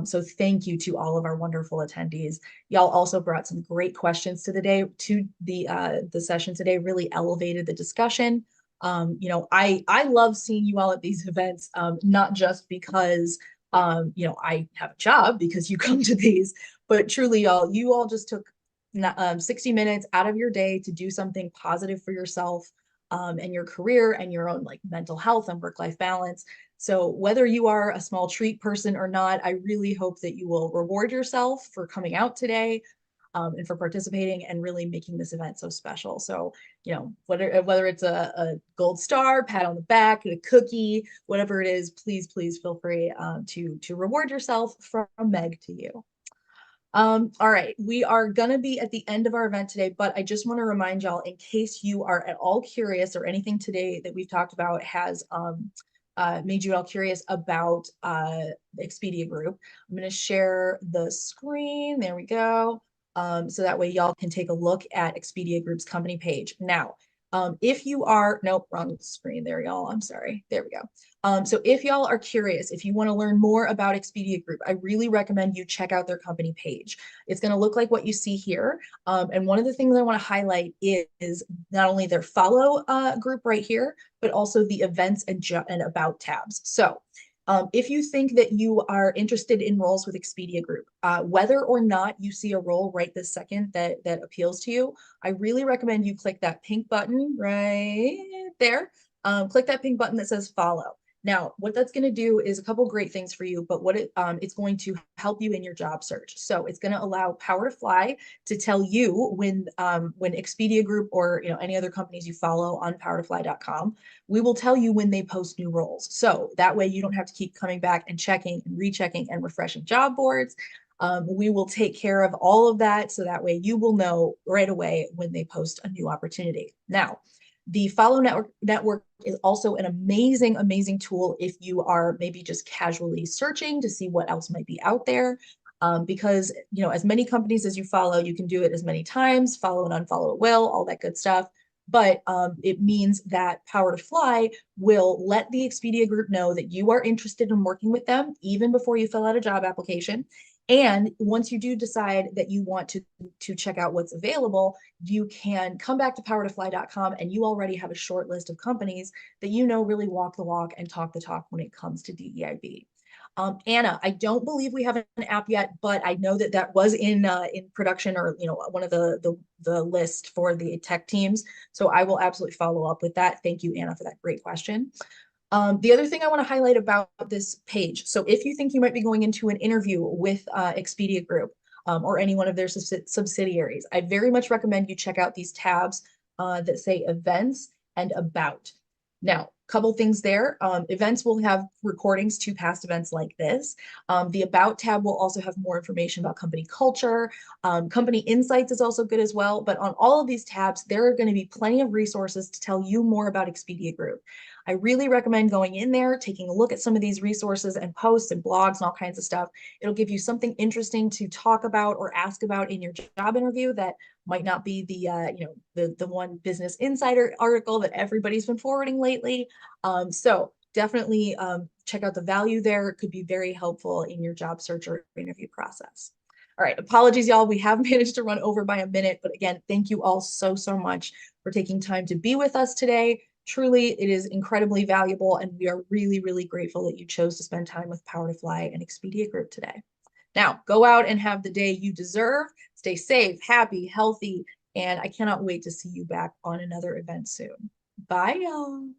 So thank you to all of our wonderful attendees. Y'all also brought some great questions to the session today, really elevated the discussion. I love seeing you all at these events, not just because, I have a job because you come to these, but truly, you all just took 60 minutes out of your day to do something positive for yourself, and your career and your own like mental health and work-life balance. So whether you are a small treat person or not, I really hope that you will reward yourself for coming out today, and for participating and really making this event so special. So, whether it's a gold star, pat on the back, a cookie, whatever it is, please feel free to reward yourself from Meg to you. All right, we are gonna be at the end of our event today, but I just want to remind y'all, in case you are at all curious or anything today that we've talked about has made you all curious about Expedia Group, I'm going to share the screen. There we go. So that way y'all can take a look at Expedia Group's company page. Now, if you are, nope, wrong screen there, y'all. I'm sorry. There we go. So if y'all are curious, if you want to learn more about Expedia Group, I really recommend you check out their company page. It's going to look like what you see here. And one of the things I want to highlight is not only their follow group right here, but also the events and about tabs. So if you think that you are interested in roles with Expedia Group, whether or not you see a role right this second that appeals to you, I really recommend you click that pink button right there. Click that pink button that says follow. Now, what that's going to do is a couple great things for you, but what it's going to help you in your job search. So it's going to allow Power to Fly to tell you when Expedia Group or any other companies you follow on powertofly.com, we will tell you when they post new roles. So that way you don't have to keep coming back and checking and rechecking and refreshing job boards. We will take care of all of that, so that way you will know right away when they post a new opportunity. Now, the Follow Network is also an amazing tool if you are maybe just casually searching to see what else might be out there. Because, as many companies as you follow, you can do it as many times, follow and unfollow at will, all that good stuff. But it means that Power to Fly will let the Expedia Group know that you are interested in working with them even before you fill out a job application. And once you do decide that you want to check out what's available, you can come back to powertofly.com and you already have a short list of companies that you know really walk the walk and talk the talk when it comes to DEIB. Anna, I don't believe we have an app yet, but I know that that was in production, or one of the list for the tech teams. So I will absolutely follow up with that. Thank you, Anna, for that great question. The other thing I want to highlight about this page, so if you think you might be going into an interview with Expedia Group or any one of their subsidiaries, I very much recommend you check out these tabs that say events and about. Now, couple things there. Events will have recordings to past events like this. The About tab will also have more information about company culture. Company Insights is also good as well. But on all of these tabs, there are going to be plenty of resources to tell you more about Expedia Group. I really recommend going in there, taking a look at some of these resources and posts and blogs and all kinds of stuff. It'll give you something interesting to talk about or ask about in your job interview that might not be the one Business Insider article that everybody's been forwarding lately. So definitely check out the value there. It could be very helpful in your job search or interview process. All right, apologies, y'all. We have managed to run over by a minute, but again, thank you all so much for taking time to be with us today. Truly, it is incredibly valuable, and we are really grateful that you chose to spend time with Power to Fly and Expedia Group today. Now, go out and have the day you deserve. Stay safe, happy, healthy, and I cannot wait to see you back on another event soon. Bye, y'all.